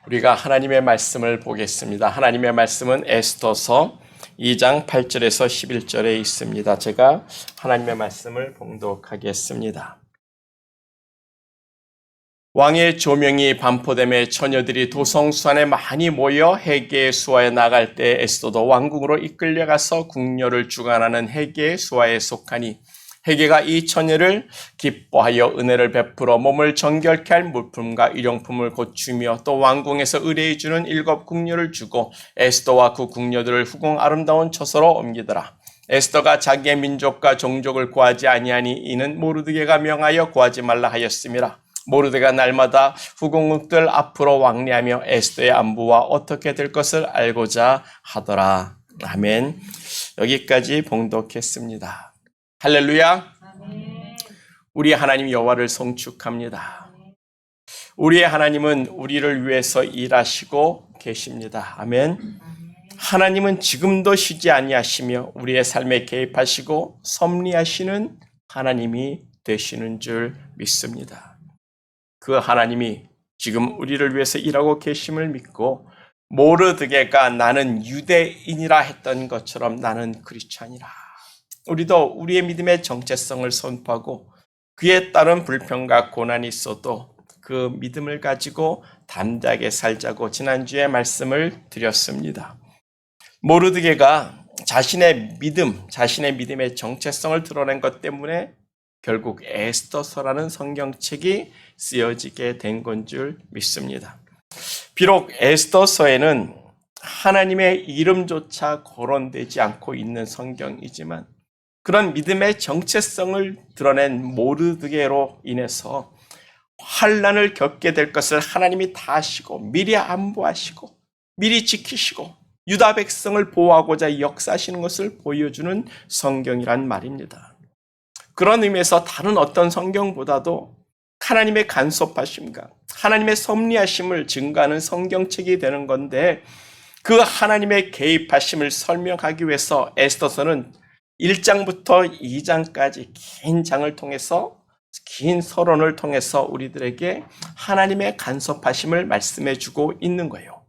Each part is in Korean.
우리가 하나님의 말씀을 보겠습니다. 하나님의 말씀은 에스더서 2장 8절에서 11절에 있습니다. 제가 하나님의 말씀을 봉독하겠습니다. 왕의 조명이 반포됨에 처녀들이 도성수안에 많이 모여 헤게의 수하에 나갈 때 에스더도 왕궁으로 이끌려가서 궁녀를 주관하는 헤게의 수하에 속하니 헤게가 이 처녀를 기뻐하여 은혜를 베풀어 몸을 정결케 할 물품과 일용품을 고추며 또 왕궁에서 의뢰해 주는 7 궁녀를 주고 에스더와 그 궁녀들을 후궁 아름다운 처소로 옮기더라. 에스더가 자기의 민족과 종족을 구하지 아니하니 이는 모르드게가 명하여 구하지 말라 하였음이라. 모르드게가 날마다 후궁들 앞으로 왕래하며 에스더의 안부와 어떻게 될 것을 알고자 하더라. 아멘. 여기까지 봉독했습니다. 할렐루야. 우리 하나님 여호와를 송축합니다. 우리의 하나님은 우리를 위해서 일하시고 계십니다. 아멘. 하나님은 지금도 쉬지 아니하시며 우리의 삶에 개입하시고 섭리하시는 하나님이 되시는 줄 믿습니다. 그 하나님이 지금 우리를 위해서 일하고 계심을 믿고 모르드게가 나는 유대인이라 했던 것처럼 나는 크리스찬이라. 우리도 우리의 믿음의 정체성을 선포하고 그에 따른 불평과 고난이 있어도 그 믿음을 가지고 담대하게 살자고 지난주에 말씀을 드렸습니다. 모르드게가 자신의 믿음의 정체성을 드러낸 것 때문에 결국 에스더서라는 성경책이 쓰여지게 된 건 줄 믿습니다. 비록 에스더서에는 하나님의 이름조차 거론되지 않고 있는 성경이지만 그런 믿음의 정체성을 드러낸 모르드게로 인해서 환난을 겪게 될 것을 하나님이 다 아시고 미리 안보하시고 미리 지키시고 유다 백성을 보호하고자 역사하시는 것을 보여주는 성경이란 말입니다. 그런 의미에서 다른 어떤 성경보다도 하나님의 간섭하심과 하나님의 섭리하심을 증거하는 성경책이 되는 건데 그 하나님의 개입하심을 설명하기 위해서 에스더서는 1장부터 2장까지 긴 장을 통해서 긴 서론을 통해서 우리들에게 하나님의 간섭하심을 말씀해 주고 있는 거예요.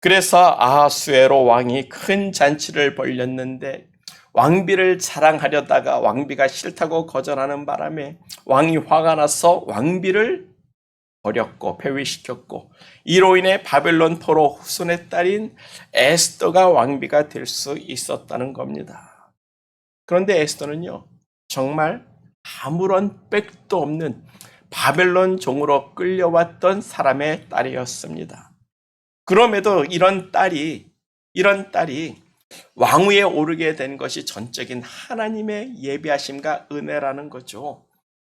그래서 아하수에로 왕이 큰 잔치를 벌였는데 왕비를 자랑하려다가 왕비가 싫다고 거절하는 바람에 왕이 화가 나서 왕비를 버렸고 폐위시켰고 이로 인해 바벨론 포로 후손의 딸인 에스더가 왕비가 될 수 있었다는 겁니다. 그런데 에스더는요, 정말 아무런 빽도 없는 바벨론 종으로 끌려왔던 사람의 딸이었습니다. 그럼에도 이런 딸이 왕위에 오르게 된 것이 전적인 하나님의 예비하심과 은혜라는 거죠.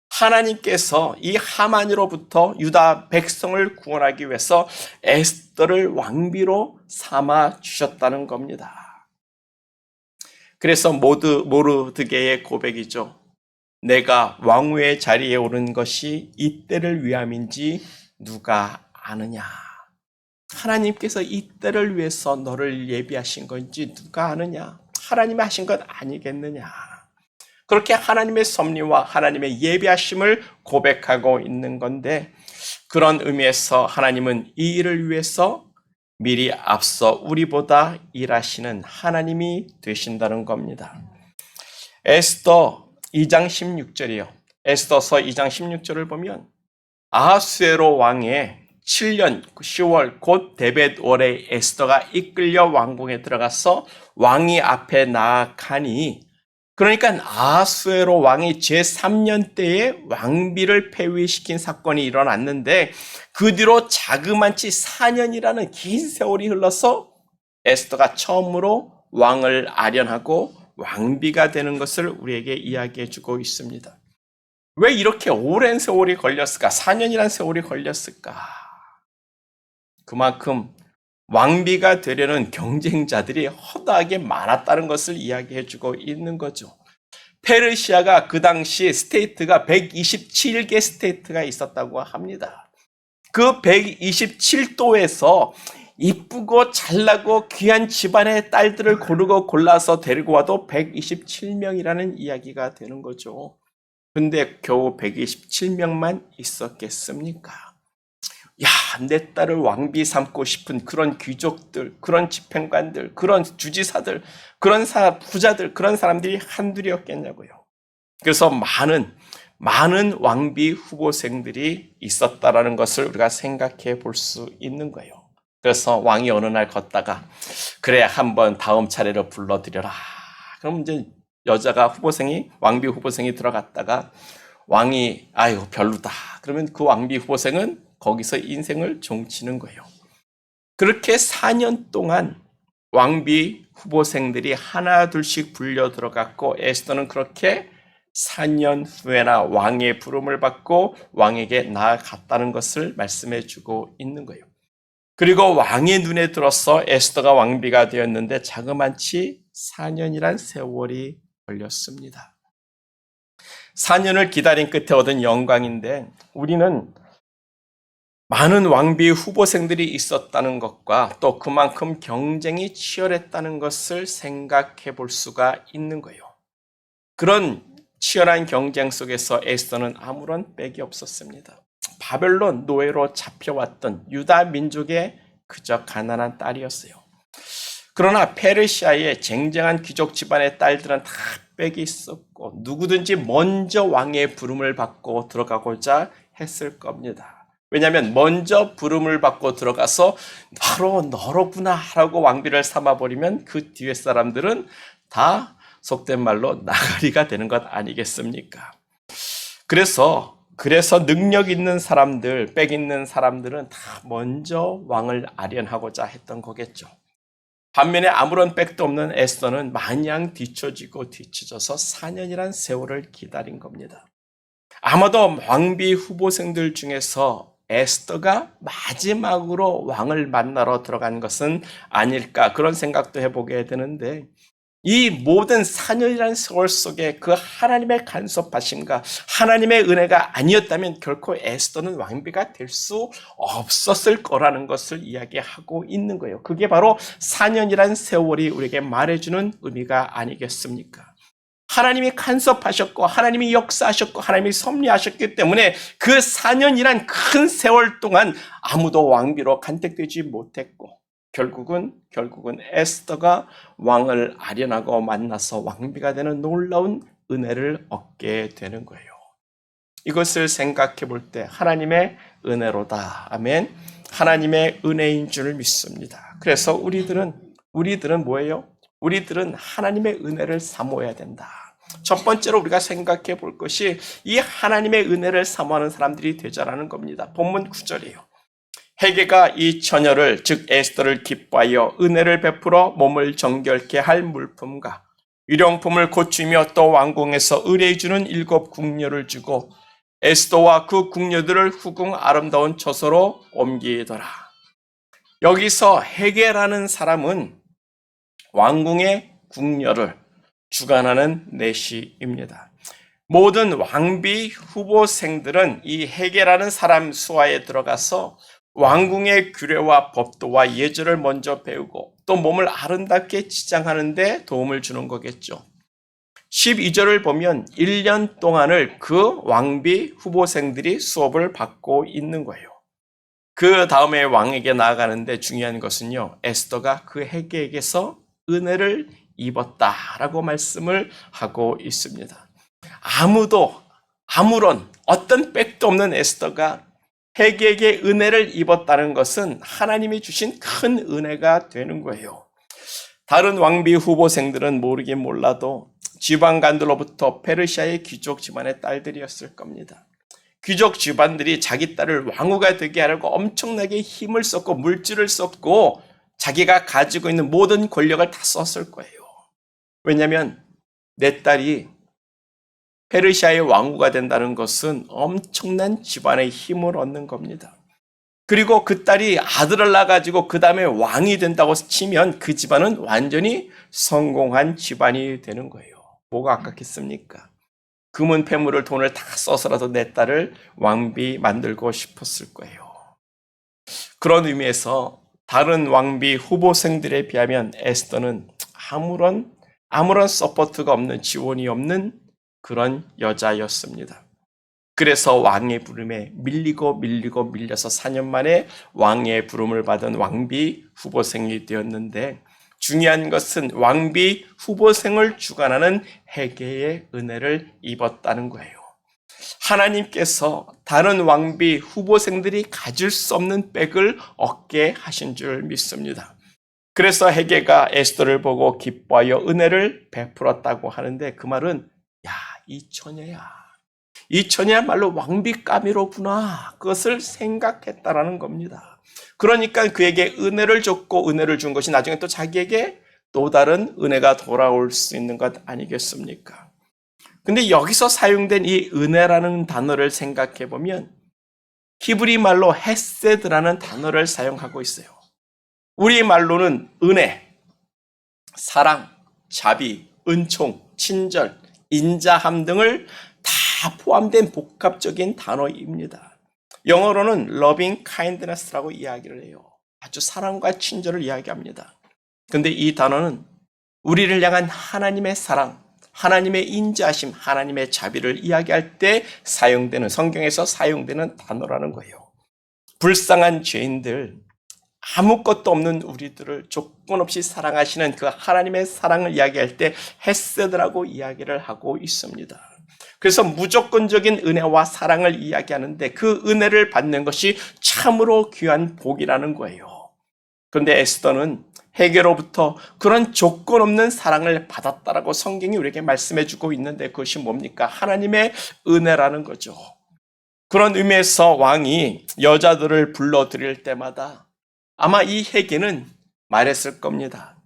하나님께서 이 하만으로부터 유다 백성을 구원하기 위해서 에스더를 왕비로 삼아 주셨다는 겁니다. 그래서 모르드게의 고백이죠. 내가 왕후의 자리에 오른 것이 이때를 위함인지 누가 아느냐. 하나님께서 이때를 위해서 너를 예비하신 건지 누가 아느냐. 하나님이 하신 것 아니겠느냐. 그렇게 하나님의 섭리와 하나님의 예비하심을 고백하고 있는 건데 그런 의미에서 하나님은 이 일을 위해서 미리 앞서 우리보다 일하시는 하나님이 되신다는 겁니다. 에스더 2장 16절이요. 에스더서 2장 16절을 보면 아하수에로 왕의 7년 10월 곧 데벳월에 에스더가 이끌려 왕궁에 들어가서 왕이 앞에 나아가니 그러니까 아하수에로 왕이 제3년 때에 왕비를 폐위시킨 사건이 일어났는데 그 뒤로 자그만치 4년이라는 긴 세월이 흘러서 에스더가 처음으로 왕을 아련하고 왕비가 되는 것을 우리에게 이야기해 주고 있습니다. 왜 이렇게 오랜 세월이 걸렸을까? 4년이라는 세월이 걸렸을까? 그만큼 왕비가 되려는 경쟁자들이 허다하게 많았다는 것을 이야기해 주고 있는 거죠. 페르시아가 그 당시 스테이트가 127개 스테이트가 있었다고 합니다. 그 127도에서 이쁘고 잘나고 귀한 집안의 딸들을 고르고 골라서 데리고 와도 127명이라는 이야기가 되는 거죠. 근데 겨우 127명만 있었겠습니까? 야, 내 딸을 왕비 삼고 싶은 그런 귀족들, 그런 집행관들, 그런 주지사들, 그런 부자들, 그런 사람들이 한둘이었겠냐고요. 그래서 많은 왕비 후보생들이 있었다라는 것을 우리가 생각해 볼 수 있는 거예요. 그래서 왕이 어느 날 걷다가 그래 한번 다음 차례로 불러드려라. 그럼 이제 왕비 후보생이 들어갔다가 왕이 아유 별로다. 그러면 그 왕비 후보생은 거기서 인생을 종치는 거예요. 그렇게 4년 동안 왕비 후보생들이 하나 둘씩 불려 들어갔고 에스더는 그렇게 4년 후에나 왕의 부름을 받고 왕에게 나아갔다는 것을 말씀해 주고 있는 거예요. 그리고 왕의 눈에 들어서 에스더가 왕비가 되었는데 자그마치 4년이란 세월이 걸렸습니다. 4년을 기다린 끝에 얻은 영광인데 우리는 많은 왕비 후보생들이 있었다는 것과 또 그만큼 경쟁이 치열했다는 것을 생각해 볼 수가 있는 거예요. 그런 치열한 경쟁 속에서 에스더는 아무런 빽이 없었습니다. 바벨론 노예로 잡혀왔던 유다 민족의 그저 가난한 딸이었어요. 그러나 페르시아의 쟁쟁한 귀족 집안의 딸들은 다 빽이 있었고 누구든지 먼저 왕의 부름을 받고 들어가고자 했을 겁니다. 왜냐하면 먼저 부름을 받고 들어가서 바로 너로구나 라고 왕비를 삼아버리면 그 뒤에 사람들은 다 속된 말로 나가리가 되는 것 아니겠습니까? 그래서 능력 있는 사람들, 빽 있는 사람들은 다 먼저 왕을 아련하고자 했던 거겠죠. 반면에 아무런 빽도 없는 에스더는 마냥 뒤쳐져서 4년이란 세월을 기다린 겁니다. 아마도 왕비 후보생들 중에서 에스더가 마지막으로 왕을 만나러 들어간 것은 아닐까 그런 생각도 해보게 되는데 이 모든 4년이라는 세월 속에 그 하나님의 간섭하심과 하나님의 은혜가 아니었다면 결코 에스더는 왕비가 될 수 없었을 거라는 것을 이야기하고 있는 거예요. 그게 바로 4년이라는 세월이 우리에게 말해주는 의미가 아니겠습니까? 하나님이 간섭하셨고 하나님이 역사하셨고 하나님이 섭리하셨기 때문에 그 4년이란 큰 세월 동안 아무도 왕비로 간택되지 못했고 결국은 에스더가 왕을 아련하고 만나서 왕비가 되는 놀라운 은혜를 얻게 되는 거예요. 이것을 생각해 볼 때 하나님의 은혜로다. 아멘. 하나님의 은혜인 줄 믿습니다. 그래서 우리들은 뭐예요? 우리들은 하나님의 은혜를 사모해야 된다. 첫 번째로 우리가 생각해 볼 것이 이 하나님의 은혜를 사모하는 사람들이 되자라는 겁니다. 본문 9절이에요. 헤게가 이 처녀를 즉 에스더를 기뻐하여 은혜를 베풀어 몸을 정결케 할 물품과 위령품을 고치며 또 왕궁에서 의뢰해 주는 7 궁녀를 주고 에스더와 그 궁녀들을 후궁 아름다운 처소로 옮기더라. 여기서 헤게라는 사람은 왕궁의 궁녀를 주관하는 내시입니다. 모든 왕비 후보생들은 이 헤게라는 사람 수하에 들어가서 왕궁의 규례와 법도와 예절을 먼저 배우고 또 몸을 아름답게 치장하는 데 도움을 주는 거겠죠. 12절을 보면 1년 동안을 그 왕비 후보생들이 수업을 받고 있는 거예요. 그 다음에 왕에게 나아가는데 중요한 것은요. 에스더가 그 헤게에게서 은혜를 입었다라고 말씀을 하고 있습니다. 아무런 어떤 빽도 없는 에스더가 헤게에게 은혜를 입었다는 것은 하나님이 주신 큰 은혜가 되는 거예요. 다른 왕비 후보생들은 모르긴 몰라도 지방간들로부터 페르시아의 귀족 집안의 딸들이었을 겁니다. 귀족 집안들이 자기 딸을 왕후가 되게 하려고 엄청나게 힘을 썼고 물질을 썼고 자기가 가지고 있는 모든 권력을 다 썼을 거예요. 왜냐하면 내 딸이 페르시아의 왕후가 된다는 것은 엄청난 집안의 힘을 얻는 겁니다. 그리고 그 딸이 아들을 낳아가지고 그 다음에 왕이 된다고 치면 그 집안은 완전히 성공한 집안이 되는 거예요. 뭐가 아깝겠습니까? 금은 폐물을 돈을 다 써서라도 내 딸을 왕비 만들고 싶었을 거예요. 그런 의미에서 다른 왕비 후보생들에 비하면 에스더는 아무런 서포트가 없는 지원이 없는 그런 여자였습니다. 그래서 왕의 부름에 밀리고 밀려서 4년 만에 왕의 부름을 받은 왕비 후보생이 되었는데, 중요한 것은 왕비 후보생을 주관하는 헤게의 은혜를 입었다는 거예요. 하나님께서 다른 왕비 후보생들이 가질 수 없는 백을 얻게 하신 줄 믿습니다. 그래서 헤게가 에스더를 보고 기뻐하여 은혜를 베풀었다고 하는데, 그 말은 야, 이 처녀야말로 왕비 까미로구나, 그것을 생각했다라는 겁니다. 그러니까 그에게 은혜를 줬고, 은혜를 준 것이 나중에 또 자기에게 또 다른 은혜가 돌아올 수 있는 것 아니겠습니까? 근데 여기서 사용된 이 은혜라는 단어를 생각해 보면 히브리 말로 헤세드라는 단어를 사용하고 있어요. 우리 말로는 은혜, 사랑, 자비, 은총, 친절, 인자함 등을 다 포함된 복합적인 단어입니다. 영어로는 loving kindness라고 이야기를 해요. 아주 사랑과 친절을 이야기합니다. 근데 이 단어는 우리를 향한 하나님의 사랑, 하나님의 인자하심, 하나님의 자비를 이야기할 때 사용되는, 성경에서 사용되는 단어라는 거예요. 불쌍한 죄인들, 아무것도 없는 우리들을 조건 없이 사랑하시는 그 하나님의 사랑을 이야기할 때 헤세드라고 이야기를 하고 있습니다. 그래서 무조건적인 은혜와 사랑을 이야기하는데 그 은혜를 받는 것이 참으로 귀한 복이라는 거예요. 그런데 에스더는 헤게로부터 그런 조건 없는 사랑을 받았다라고 성경이 우리에게 말씀해 주고 있는데, 그것이 뭡니까? 하나님의 은혜라는 거죠. 그런 의미에서 왕이 여자들을 불러들일 때마다 아마 이 헤게는 말했을 겁니다.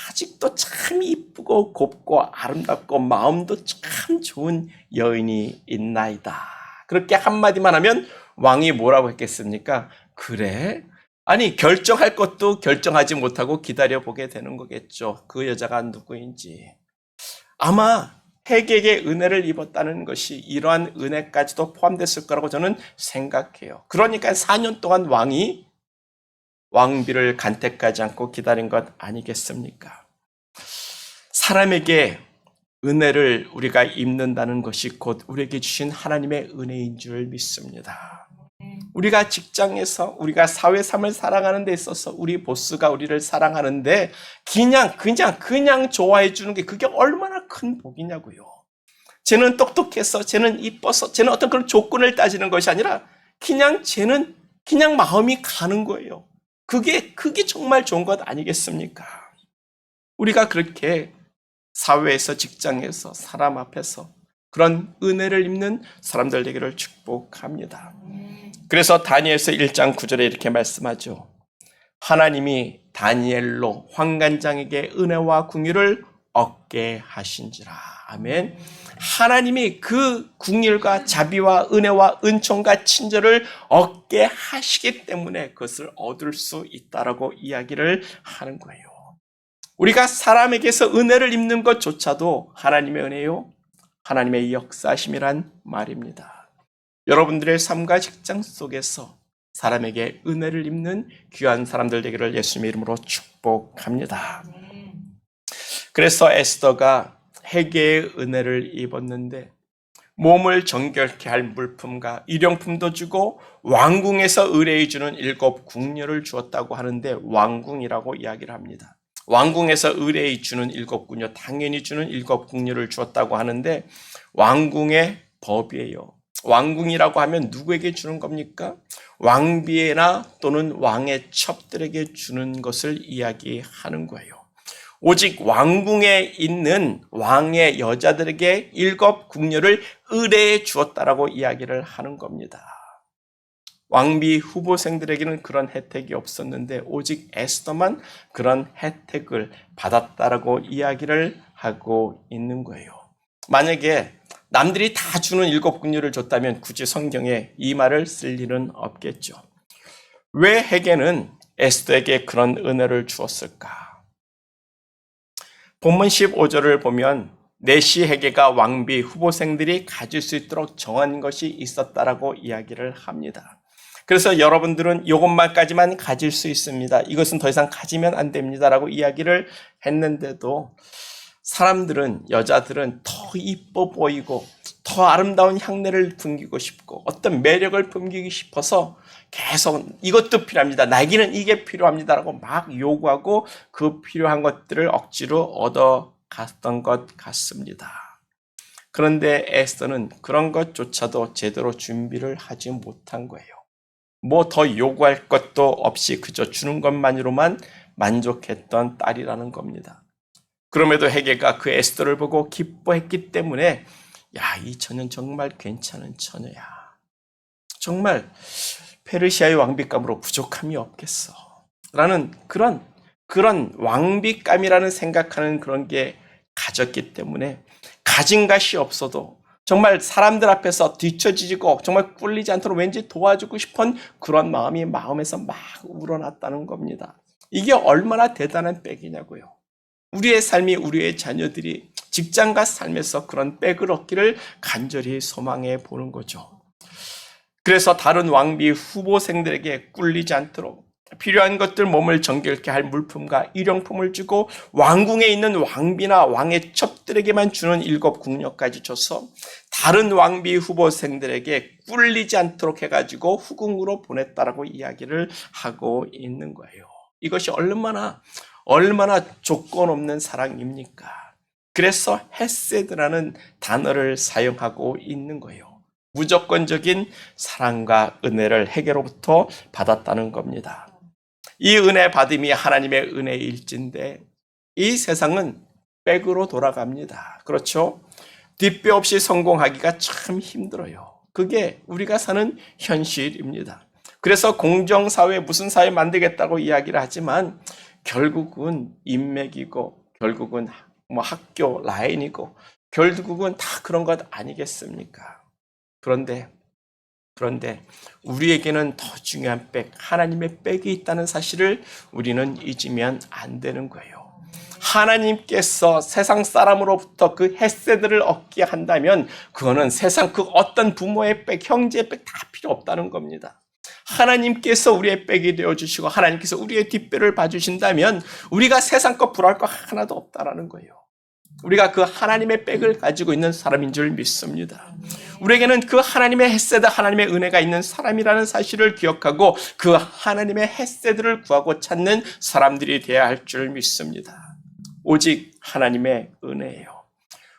아직도 참 이쁘고 곱고 아름답고 마음도 참 좋은 여인이 있나이다. 그렇게 한마디만 하면 왕이 뭐라고 했겠습니까? 그래? 아니, 결정할 것도 결정하지 못하고 기다려보게 되는 거겠죠. 그 여자가 누구인지. 아마 헤게에게 은혜를 입었다는 것이 이러한 은혜까지도 포함됐을 거라고 저는 생각해요. 그러니까 4년 동안 왕이 왕비를 간택하지 않고 기다린 것 아니겠습니까? 사람에게 은혜를 우리가 입는다는 것이 곧 우리에게 주신 하나님의 은혜인 줄 믿습니다. 우리가 직장에서, 우리가 사회삼을 살아가는 데 있어서 우리 보스가 우리를 사랑하는데 그냥 좋아해 주는 게 그게 얼마나 큰 복이냐고요. 쟤는 똑똑해서, 쟤는 이뻐서, 쟤는 어떤 그런 조건을 따지는 것이 아니라 쟤는 그냥 마음이 가는 거예요. 그게 정말 좋은 것 아니겠습니까? 우리가 그렇게 사회에서, 직장에서, 사람 앞에서 그런 은혜를 입는 사람들 되기를 축복합니다. 그래서 다니엘서 1장 9절에 이렇게 말씀하죠. 하나님이 다니엘로 환관장에게 은혜와 궁유를 얻게 하신지라. 아멘. 하나님이 그 궁율과 자비와 은혜와 은총과 친절을 얻게 하시기 때문에 그것을 얻을 수 있다라고 이야기를 하는 거예요. 우리가 사람에게서 은혜를 입는 것조차도 하나님의 은혜요, 하나님의 역사심이란 말입니다. 여러분들의 삶과 직장 속에서 사람에게 은혜를 입는 귀한 사람들 되기를 예수님의 이름으로 축복합니다. 그래서 에스더가 헤게의 은혜를 입었는데 몸을 정결케 할 물품과 일용품도 주고 왕궁에서 의뢰해 주는 7 궁녀를 주었다고 하는데, 왕궁이라고 이야기를 합니다. 왕궁에서 의뢰해 주는 7 궁녀, 당연히 주는 7 궁녀를 주었다고 하는데 왕궁의 법이에요. 왕궁이라고 하면 누구에게 주는 겁니까? 왕비나 또는 왕의 첩들에게 주는 것을 이야기하는 거예요. 오직 왕궁에 있는 왕의 여자들에게 7 궁녀를 의뢰해 주었다라고 이야기를 하는 겁니다. 왕비 후보생들에게는 그런 혜택이 없었는데 오직 에스더만 그런 혜택을 받았다라고 이야기를 하고 있는 거예요. 만약에 남들이 다 주는 7 궁녀를 줬다면 굳이 성경에 이 말을 쓸 일은 없겠죠. 왜 헤게는 에스더에게 그런 은혜를 주었을까? 본문 15절을 보면 내시 헤게가 왕비 후보생들이 가질 수 있도록 정한 것이 있었다라고 이야기를 합니다. 그래서 여러분들은 이것만까지만 가질 수 있습니다. 이것은 더 이상 가지면 안 됩니다라고 이야기를 했는데도 사람들은, 여자들은 더 이뻐 보이고 더 아름다운 향내를 풍기고 싶고 어떤 매력을 풍기기 싶어서 계속 이것도 필요합니다, 나에게는 이게 필요합니다라고 막 요구하고 그 필요한 것들을 억지로 얻어갔던 것 같습니다. 그런데 에스더는 그런 것조차도 제대로 준비를 하지 못한 거예요. 뭐 더 요구할 것도 없이 그저 주는 것만으로만 만족했던 딸이라는 겁니다. 그럼에도 헤게가 그 에스더를 보고 기뻐했기 때문에 야, 이 처녀는 정말 괜찮은 처녀야. 정말 페르시아의 왕비감으로 부족함이 없겠어. 라는 그런 왕비감이라는 생각하는 그런 게 가졌기 때문에 가진 것이 없어도 정말 사람들 앞에서 뒤처지고 정말 꿀리지 않도록 왠지 도와주고 싶은 그런 마음이 마음에서 막 우러났다는 겁니다. 이게 얼마나 대단한 백이냐고요. 우리의 삶이, 우리의 자녀들이 직장과 삶에서 그런 백을 얻기를 간절히 소망해 보는 거죠. 그래서 다른 왕비 후보생들에게 꿀리지 않도록 필요한 것들, 몸을 정결케 할 물품과 일용품을 주고 왕궁에 있는 왕비나 왕의 첩들에게만 주는 7 궁녀까지 줘서 다른 왕비 후보생들에게 꿀리지 않도록 해가지고 후궁으로 보냈다라고 이야기를 하고 있는 거예요. 이것이 얼마나 조건 없는 사랑입니까? 그래서 헤세드라는 단어를 사용하고 있는 거예요. 무조건적인 사랑과 은혜를 헤게로부터 받았다는 겁니다. 이 은혜 받음이 하나님의 은혜일진데 이 세상은 백으로 돌아갑니다. 그렇죠? 뒷배 없이 성공하기가 참 힘들어요. 그게 우리가 사는 현실입니다. 그래서 공정사회, 무슨 사회 만들겠다고 이야기를 하지만 결국은 인맥이고 결국은 뭐 학교 라인이고 결국은 다 그런 것 아니겠습니까? 그런데 우리에게는 더 중요한 백, 하나님의 백이 있다는 사실을 우리는 잊으면 안 되는 거예요. 하나님께서 세상 사람으로부터 그 헤세드를 얻게 한다면 그거는 세상 그 어떤 부모의 백, 형제의 백 다 필요 없다는 겁니다. 하나님께서 우리의 백이 되어주시고 하나님께서 우리의 뒷배를 봐주신다면 우리가 세상 것 부러울 거 하나도 없다라는 거예요. 우리가 그 하나님의 백을 가지고 있는 사람인 줄 믿습니다. 우리에게는 그 하나님의 헤세드, 하나님의 은혜가 있는 사람이라는 사실을 기억하고 그 하나님의 헤세드를 구하고 찾는 사람들이 되어야 할 줄 믿습니다. 오직 하나님의 은혜예요.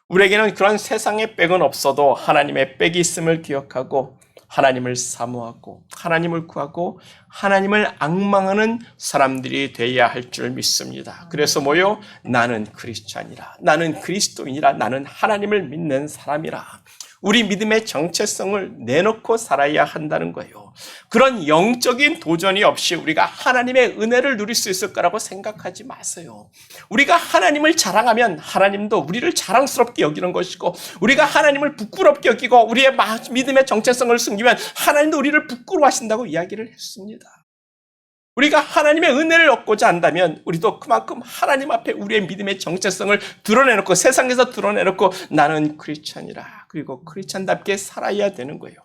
우리에게는 그런 세상의 백은 없어도 하나님의 백이 있음을 기억하고 하나님을 사모하고 하나님을 구하고 하나님을 앙망하는 사람들이 되어야 할 줄 믿습니다. 그래서 뭐요? 나는 크리스찬이라, 나는 그리스도인이라, 나는 하나님을 믿는 사람이라. 우리 믿음의 정체성을 내놓고 살아야 한다는 거예요. 그런 영적인 도전이 없이 우리가 하나님의 은혜를 누릴 수 있을 거라고 생각하지 마세요. 우리가 하나님을 자랑하면 하나님도 우리를 자랑스럽게 여기는 것이고 우리가 하나님을 부끄럽게 여기고 우리의 믿음의 정체성을 숨기면 하나님도 우리를 부끄러워하신다고 이야기를 했습니다. 우리가 하나님의 은혜를 얻고자 한다면 우리도 그만큼 하나님 앞에 우리의 믿음의 정체성을 드러내놓고 세상에서 드러내놓고 나는 크리스찬이라, 그리고 크리스찬답게 살아야 되는 거예요.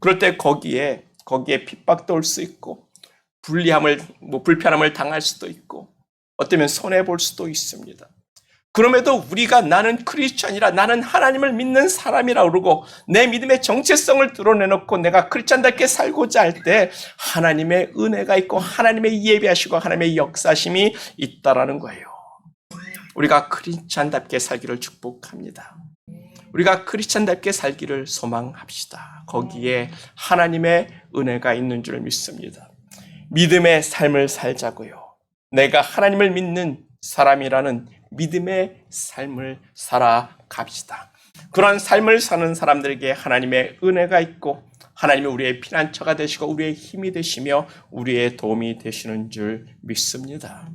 그럴 때 거기에 핍박도 올 수 있고 불편함을 당할 수도 있고 어쩌면 손해볼 수도 있습니다. 그럼에도 우리가 나는 크리스찬이라, 나는 하나님을 믿는 사람이라 그러고 내 믿음의 정체성을 드러내놓고 내가 크리스찬답게 살고자 할 때 하나님의 은혜가 있고 하나님의 예비하시고 하나님의 역사심이 있다라는 거예요. 우리가 크리스찬답게 살기를 축복합니다. 우리가 크리스찬답게 살기를 소망합시다. 거기에 하나님의 은혜가 있는 줄 믿습니다. 믿음의 삶을 살자고요. 내가 하나님을 믿는 사람이라는 믿음의 삶을 살아갑시다. 그런 삶을 사는 사람들에게 하나님의 은혜가 있고 하나님이 우리의 피난처가 되시고 우리의 힘이 되시며 우리의 도움이 되시는 줄 믿습니다.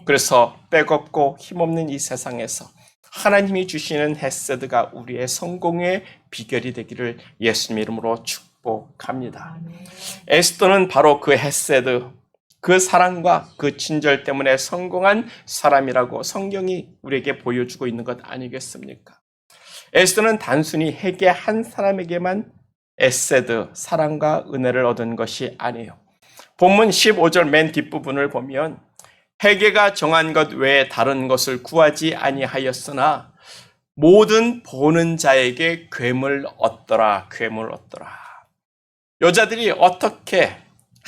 그래서 백없고 힘없는 이 세상에서 하나님이 주시는 헤세드가 우리의 성공의 비결이 되기를 예수님 이름으로 축복합니다. 에스더는 바로 그 헤세드, 그 사랑과 그 친절 때문에 성공한 사람이라고 성경이 우리에게 보여주고 있는 것 아니겠습니까? 에스더는 단순히 헤게 한 사람에게만 에세드, 사랑과 은혜를 얻은 것이 아니에요. 본문 15절 맨 뒷부분을 보면 회개가 정한 것 외에 다른 것을 구하지 아니하였으나 모든 보는 자에게 괴물 얻더라. 괴물 얻더라. 여자들이 어떻게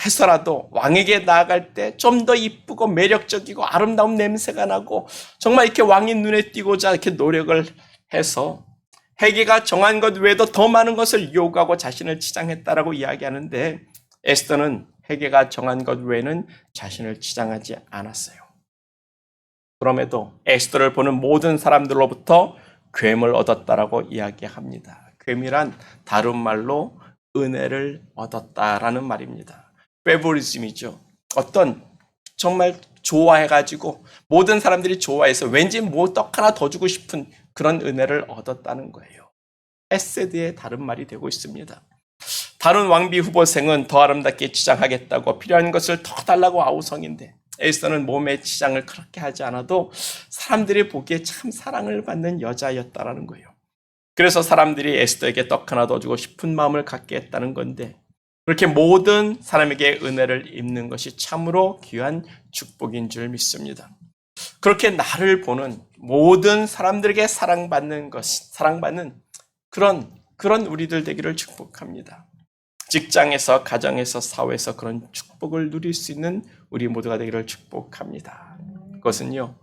해서라도 왕에게 나아갈 때 좀 더 이쁘고 매력적이고 아름다운 냄새가 나고 정말 이렇게 왕이 눈에 띄고자 이렇게 노력을 해서 회개가 정한 것 외에도 더 많은 것을 요구하고 자신을 치장했다라고 이야기하는데 에스더는 회개가 정한 것 외에는 자신을 치장하지 않았어요. 그럼에도 에스더를 보는 모든 사람들로부터 괴물 얻었다라고 이야기합니다. 괴밀한 다른 말로 은혜를 얻었다라는 말입니다. 페보리즘이죠. 어떤 정말 좋아해가지고 모든 사람들이 좋아해서 왠지 뭐 떡 하나 더 주고 싶은 그런 은혜를 얻었다는 거예요. 헤세드의 다른 말이 되고 있습니다. 다른 왕비 후보생은 더 아름답게 치장하겠다고 필요한 것을 더 달라고 아우성인데 에스더는 몸에 치장을 그렇게 하지 않아도 사람들이 보기에 참 사랑을 받는 여자였다라는 거예요. 그래서 사람들이 에스더에게 떡 하나 더 주고 싶은 마음을 갖게 했다는 건데 그렇게 모든 사람에게 은혜를 입는 것이 참으로 귀한 축복인 줄 믿습니다. 그렇게 나를 보는 모든 사람들에게 사랑받는 그런 우리들 되기를 축복합니다. 직장에서, 가정에서, 사회에서 그런 축복을 누릴 수 있는 우리 모두가 되기를 축복합니다. 그것은요,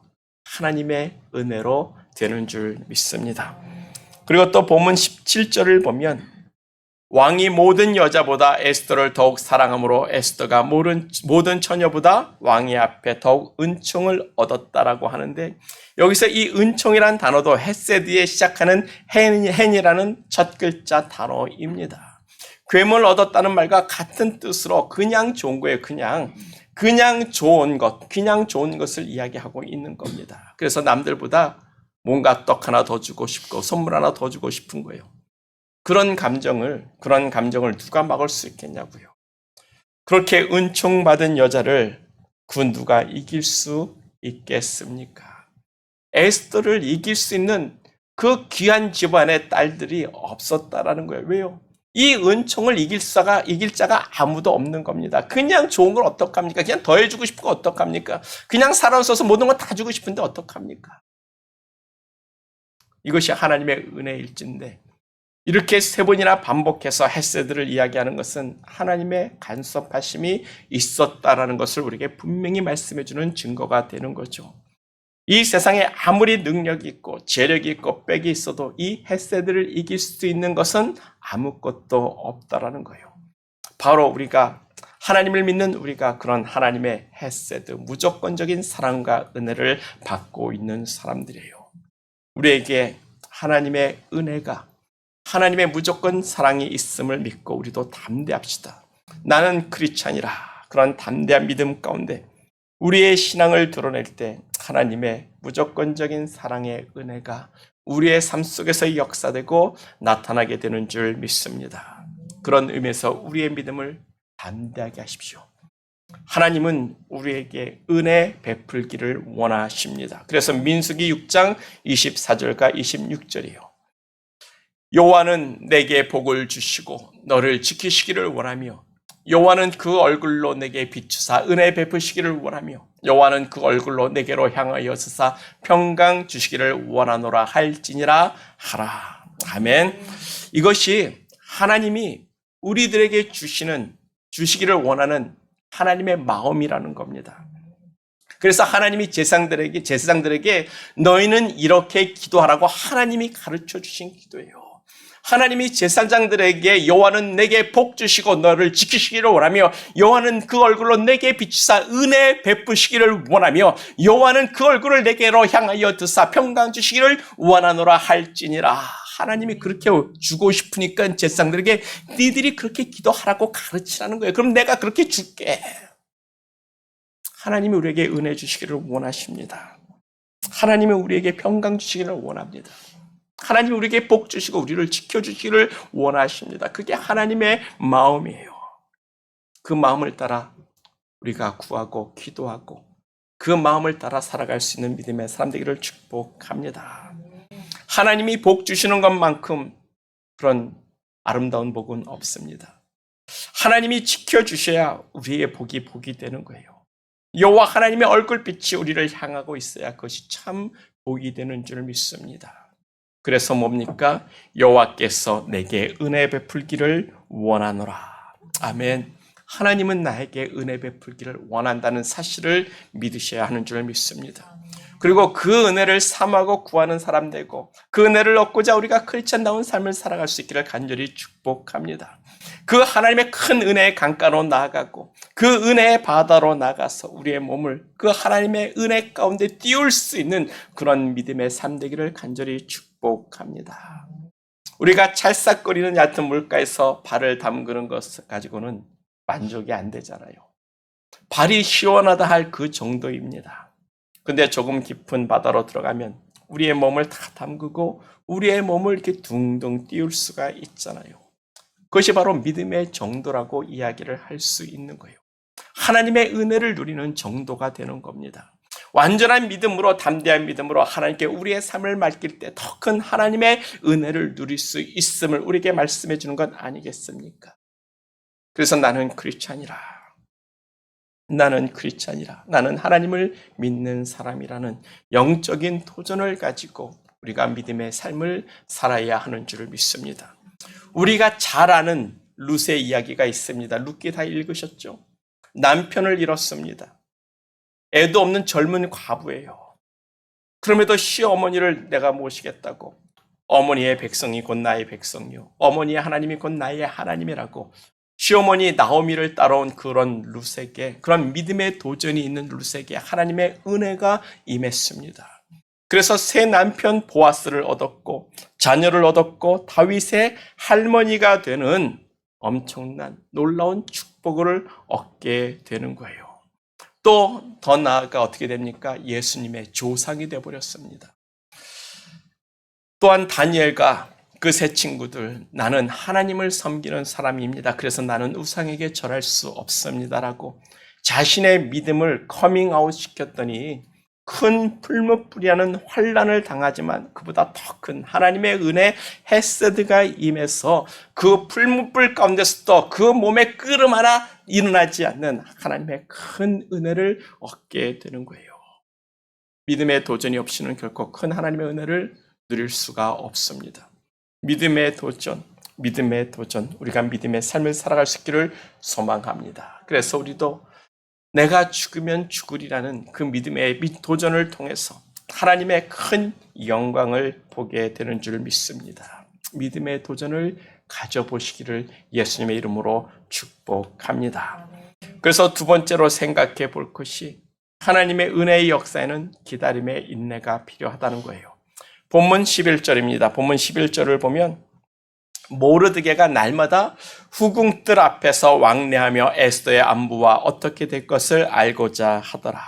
하나님의 은혜로 되는 줄 믿습니다. 그리고 또 본문 17절을 보면 왕이 모든 여자보다 에스더를 더욱 사랑함으로 에스더가 모든 처녀보다 왕의 앞에 더욱 은총을 얻었다라고 하는데 여기서 이 은총이란 단어도 헤세드에 시작하는 헨이라는 첫 글자 단어입니다. 괴물 얻었다는 말과 같은 뜻으로 그냥 좋은 거예요. 그냥 좋은 것을 이야기하고 있는 겁니다. 그래서 남들보다 뭔가 떡 하나 더 주고 싶고 선물 하나 더 주고 싶은 거예요. 그런 감정을 누가 막을 수 있겠냐고요. 그렇게 은총받은 여자를 그 누가 이길 수 있겠습니까? 에스더를 이길 수 있는 그 귀한 집안의 딸들이 없었다라는 거예요. 왜요? 이 은총을 이길 자가 아무도 없는 겁니다. 그냥 좋은 걸 어떡합니까? 그냥 더해주고 싶은 거 어떡합니까? 그냥 살아서서 모든 거 다 주고 싶은데 어떡합니까? 이것이 하나님의 은혜일진데 이렇게 세 번이나 반복해서 헤세드를 이야기하는 것은 하나님의 간섭하심이 있었다라는 것을 우리에게 분명히 말씀해주는 증거가 되는 거죠. 이 세상에 아무리 능력이 있고 재력이 있고 빽이 있어도 이 헤세드를 이길 수 있는 것은 아무것도 없다라는 거예요. 바로 우리가 하나님을 믿는 우리가 그런 하나님의 헤세드, 무조건적인 사랑과 은혜를 받고 있는 사람들이에요. 우리에게 하나님의 은혜가 하나님의 무조건 사랑이 있음을 믿고 우리도 담대합시다. 나는 크리스찬이라 그런 담대한 믿음 가운데 우리의 신앙을 드러낼 때 하나님의 무조건적인 사랑의 은혜가 우리의 삶 속에서 역사되고 나타나게 되는 줄 믿습니다. 그런 의미에서 우리의 믿음을 담대하게 하십시오. 하나님은 우리에게 은혜 베풀기를 원하십니다. 그래서 민수기 6장 24절과 26절이요. 여호와는 내게 복을 주시고 너를 지키시기를 원하며 여호와는 그 얼굴로 내게 비추사 은혜 베푸시기를 원하며 여호와는 그 얼굴로 내게로 향하여 서사 평강 주시기를 원하노라 할지니라 하라. 아멘. 이것이 하나님이 우리들에게 주시기를 원하는 하나님의 마음이라는 겁니다. 그래서 하나님이 제사장들에게 너희는 이렇게 기도하라고 하나님이 가르쳐 주신 기도예요. 하나님이 제사장들에게 여호와는 내게 복 주시고 너를 지키시기를 원하며 여호와는 그 얼굴로 내게 비추사 은혜 베푸시기를 원하며 여호와는 그 얼굴을 내게로 향하여 드사 평강 주시기를 원하노라 할지니라. 하나님이 그렇게 주고 싶으니까 제사장들에게 니들이 그렇게 기도하라고 가르치라는 거예요. 그럼 내가 그렇게 줄게. 하나님이 우리에게 은혜 주시기를 원하십니다. 하나님이 우리에게 평강 주시기를 원합니다. 하나님이 우리에게 복 주시고 우리를 지켜주시기를 원하십니다. 그게 하나님의 마음이에요. 그 마음을 따라 우리가 구하고 기도하고 그 마음을 따라 살아갈 수 있는 믿음의 사람 되기를 축복합니다. 하나님이 복 주시는 것만큼 그런 아름다운 복은 없습니다. 하나님이 지켜주셔야 우리의 복이 되는 거예요. 여호와 하나님의 얼굴빛이 우리를 향하고 있어야 그것이 참 복이 되는 줄 믿습니다. 그래서 뭡니까? 여호와께서 내게 은혜 베풀기를 원하노라. 아멘. 하나님은 나에게 은혜 베풀기를 원한다는 사실을 믿으셔야 하는 줄 믿습니다. 그리고 그 은혜를 삼하고 구하는 사람 되고 그 은혜를 얻고자 우리가 크리스천다운 삶을 살아갈 수 있기를 간절히 축복합니다. 그 하나님의 큰 은혜의 강가로 나아가고 그 은혜의 바다로 나가서 우리의 몸을 그 하나님의 은혜 가운데 띄울 수 있는 그런 믿음의 삶 되기를 간절히 축복합니다. 우리가 찰싹거리는 얕은 물가에서 발을 담그는 것 가지고는 만족이 안 되잖아요. 발이 시원하다 할 그 정도입니다. 근데 조금 깊은 바다로 들어가면 우리의 몸을 다 담그고 우리의 몸을 이렇게 둥둥 띄울 수가 있잖아요. 그것이 바로 믿음의 정도라고 이야기를 할 수 있는 거예요. 하나님의 은혜를 누리는 정도가 되는 겁니다. 완전한 믿음으로, 담대한 믿음으로 하나님께 우리의 삶을 맡길 때 더 큰 하나님의 은혜를 누릴 수 있음을 우리에게 말씀해 주는 것 아니겠습니까? 그래서 나는 크리스찬이라. 나는 하나님을 믿는 사람이라는 영적인 도전을 가지고 우리가 믿음의 삶을 살아야 하는 줄을 믿습니다. 우리가 잘 아는 룻의 이야기가 있습니다. 룻기 다 읽으셨죠? 남편을 잃었습니다. 애도 없는 젊은 과부예요. 그럼에도 시어머니를 내가 모시겠다고, 어머니의 백성이 곧 나의 백성이요, 어머니의 하나님이 곧 나의 하나님이라고 시어머니 나오미를 따라온 그런 룻에게, 그런 믿음의 도전이 있는 룻에게 하나님의 은혜가 임했습니다. 그래서 새 남편 보아스를 얻었고 자녀를 얻었고 다윗의 할머니가 되는 엄청난 놀라운 축복을 얻게 되는 거예요. 또 더 나아가 어떻게 됩니까? 예수님의 조상이 되어버렸습니다. 또한 다니엘과 그 세 친구들, 나는 하나님을 섬기는 사람입니다. 그래서 나는 우상에게 절할 수 없습니다라고 자신의 믿음을 커밍아웃 시켰더니 큰 풀무불이라는 환난을 당하지만 그보다 더 큰 하나님의 은혜 헤세드가 임해서 그 풀무불 가운데서도 그 몸에 끄름 하나 일어나지 않는 하나님의 큰 은혜를 얻게 되는 거예요. 믿음의 도전이 없이는 결코 큰 하나님의 은혜를 누릴 수가 없습니다. 믿음의 도전, 우리가 믿음의 삶을 살아갈 수 있기를 소망합니다. 그래서 우리도 내가 죽으면 죽으리라는 그 믿음의 도전을 통해서 하나님의 큰 영광을 보게 되는 줄 믿습니다. 믿음의 도전을 가져보시기를 예수님의 이름으로 축복합니다. 그래서 두 번째로 생각해 볼 것이 하나님의 은혜의 역사에는 기다림의 인내가 필요하다는 거예요. 본문 11절입니다. 본문 11절을 보면 모르드게가 날마다 후궁들 앞에서 왕래하며 에스더의 안부와 어떻게 될 것을 알고자 하더라.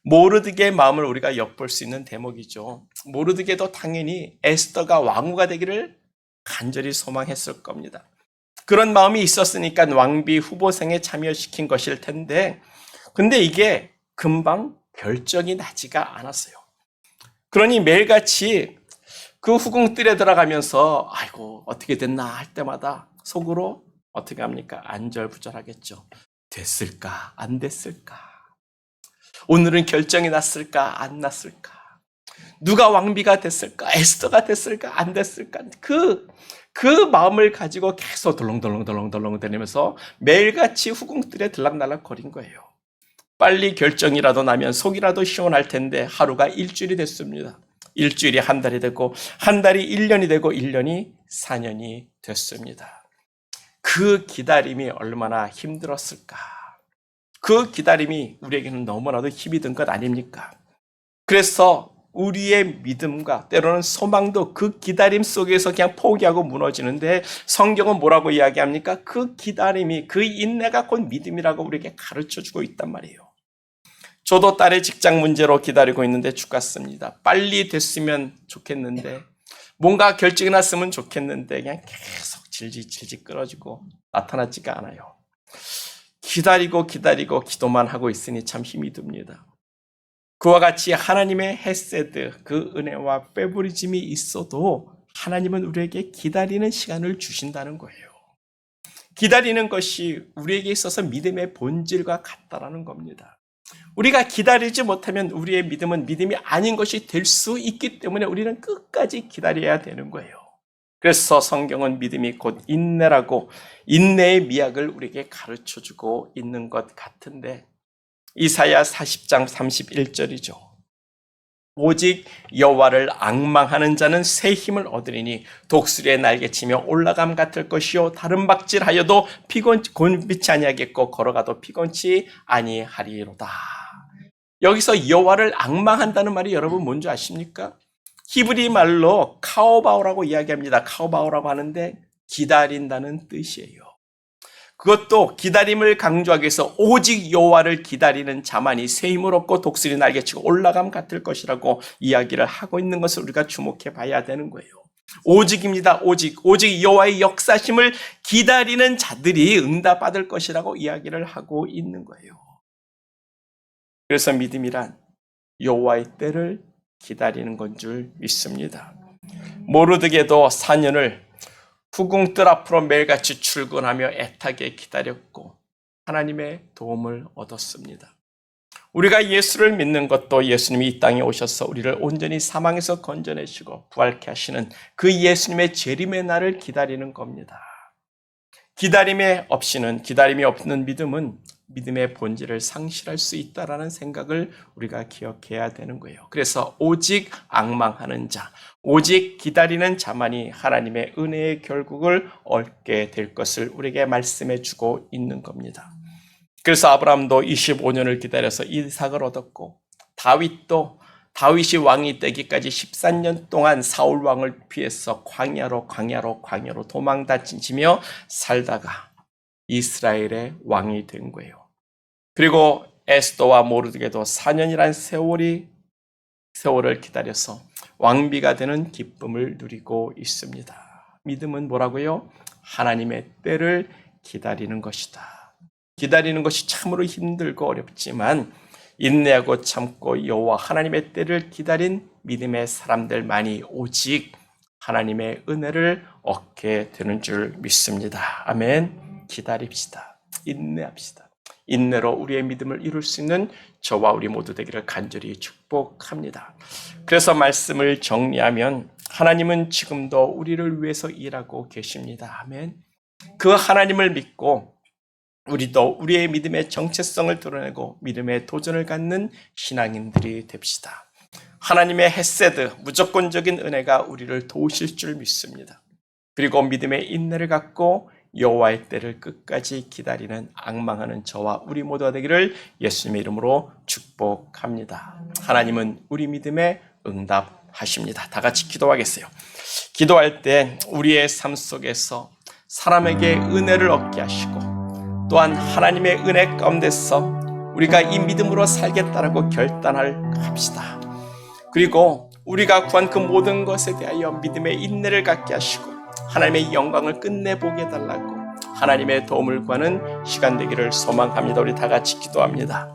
모르드게의 마음을 우리가 엿볼 수 있는 대목이죠. 모르드게도 당연히 에스더가 왕후가 되기를 간절히 소망했을 겁니다. 그런 마음이 있었으니까 왕비 후보생에 참여시킨 것일 텐데, 근데 이게 금방 결정이 나지가 않았어요. 그러니 매일같이 그 후궁뜰에 들어가면서 아이고 어떻게 됐나 할 때마다 속으로 어떻게 합니까? 안절부절하겠죠. 됐을까? 안 됐을까? 오늘은 결정이 났을까? 안 났을까? 누가 왕비가 됐을까? 에스더가 됐을까? 안 됐을까? 그 마음을 가지고 계속 덜렁덜렁 다니면서 매일같이 후궁뜰에 들락날락 거린 거예요. 빨리 결정이라도 나면 속이라도 시원할 텐데 하루가 일주일이 됐습니다. 일주일이 한 달이 되고 한 달이 1년이 되고 1년이 4년이 됐습니다. 그 기다림이 얼마나 힘들었을까? 그 기다림이 우리에게는 너무나도 힘이 든 것 아닙니까? 그래서 우리의 믿음과 때로는 소망도 그 기다림 속에서 그냥 포기하고 무너지는데 성경은 뭐라고 이야기합니까? 그 기다림이, 그 인내가 곧 믿음이라고 우리에게 가르쳐주고 있단 말이에요. 저도 딸의 직장 문제로 기다리고 있는데 죽겠습니다. 빨리 됐으면 좋겠는데, 뭔가 결정이 났으면 좋겠는데 그냥 계속 질질 끌어지고 나타나지가 않아요. 기다리고 기도만 하고 있으니 참 힘이 듭니다. 그와 같이 하나님의 헤세드, 그 은혜와 빼부리짐이 있어도 하나님은 우리에게 기다리는 시간을 주신다는 거예요. 기다리는 것이 우리에게 있어서 믿음의 본질과 같다라는 겁니다. 우리가 기다리지 못하면 우리의 믿음은 믿음이 아닌 것이 될 수 있기 때문에 우리는 끝까지 기다려야 되는 거예요. 그래서 성경은 믿음이 곧 인내라고 인내의 미학을 우리에게 가르쳐주고 있는 것 같은데, 이사야 40장 31절이죠. 오직 여호와를 앙망하는 자는 새 힘을 얻으리니 독수리의 날개치며 올라감 같을 것이요 다른 박질하여도 곤비치 아니하겠고 걸어가도 피곤치 아니하리로다. 여기서 여호와를 앙망한다는 말이 여러분 뭔지 아십니까? 히브리 말로 카오바오라고 이야기합니다. 카오바오라고 하는데 기다린다는 뜻이에요. 그것도 기다림을 강조하기 위해서 오직 여호와를 기다리는 자만이 새 힘을 얻고 독수리 날개치고 올라감 같을 것이라고 이야기를 하고 있는 것을 우리가 주목해 봐야 되는 거예요. 오직입니다. 오직 여호와의 역사심을 기다리는 자들이 응답받을 것이라고 이야기를 하고 있는 거예요. 그래서 믿음이란 여호와의 때를 기다리는 건 줄 믿습니다. 모르드게도 4년을 후궁뜰 앞으로 매일같이 출근하며 애타게 기다렸고 하나님의 도움을 얻었습니다. 우리가 예수를 믿는 것도 예수님이 이 땅에 오셔서 우리를 온전히 사망에서 건져내시고 부활케 하시는 그 예수님의 재림의 날을 기다리는 겁니다. 기다림이 없는 믿음은 믿음의 본질을 상실할 수 있다라는 생각을 우리가 기억해야 되는 거예요. 그래서 오직 앙망하는 자, 오직 기다리는 자만이 하나님의 은혜의 결국을 얻게 될 것을 우리에게 말씀해 주고 있는 겁니다. 그래서 아브라함도 25년을 기다려서 이삭을 얻었고, 다윗이 왕이 되기까지 13년 동안 사울 왕을 피해서 광야로 도망 다니며 살다가 이스라엘의 왕이 된 거예요. 그리고 에스더와 모르드게도 4년이란 세월을 기다려서 왕비가 되는 기쁨을 누리고 있습니다. 믿음은 뭐라고요? 하나님의 때를 기다리는 것이다. 기다리는 것이 참으로 힘들고 어렵지만 인내하고 참고 여호와 하나님의 때를 기다린 믿음의 사람들만이 오직 하나님의 은혜를 얻게 되는 줄 믿습니다. 아멘. 기다립시다. 인내합시다. 인내로 우리의 믿음을 이룰 수 있는 저와 우리 모두 되기를 간절히 축복합니다. 그래서 말씀을 정리하면 하나님은 지금도 우리를 위해서 일하고 계십니다. 아멘. 그 하나님을 믿고 우리도 우리의 믿음의 정체성을 드러내고 믿음의 도전을 갖는 신앙인들이 됩시다. 하나님의 헤세드, 무조건적인 은혜가 우리를 도우실 줄 믿습니다. 그리고 믿음의 인내를 갖고 여호와의 때를 끝까지 기다리는 앙망하는 저와 우리 모두가 되기를 예수님의 이름으로 축복합니다. 하나님은 우리 믿음에 응답하십니다. 다 같이 기도하겠어요. 기도할 때 우리의 삶 속에서 사람에게 은혜를 얻게 하시고 또한 하나님의 은혜 가운데서 우리가 이 믿음으로 살겠다라고 합시다. 그리고 우리가 구한 그 모든 것에 대하여 믿음의 인내를 갖게 하시고 하나님의 영광을 끝내보게 해달라고 하나님의 도움을 구하는 시간 되기를 소망합니다. 우리 다 같이 기도합니다.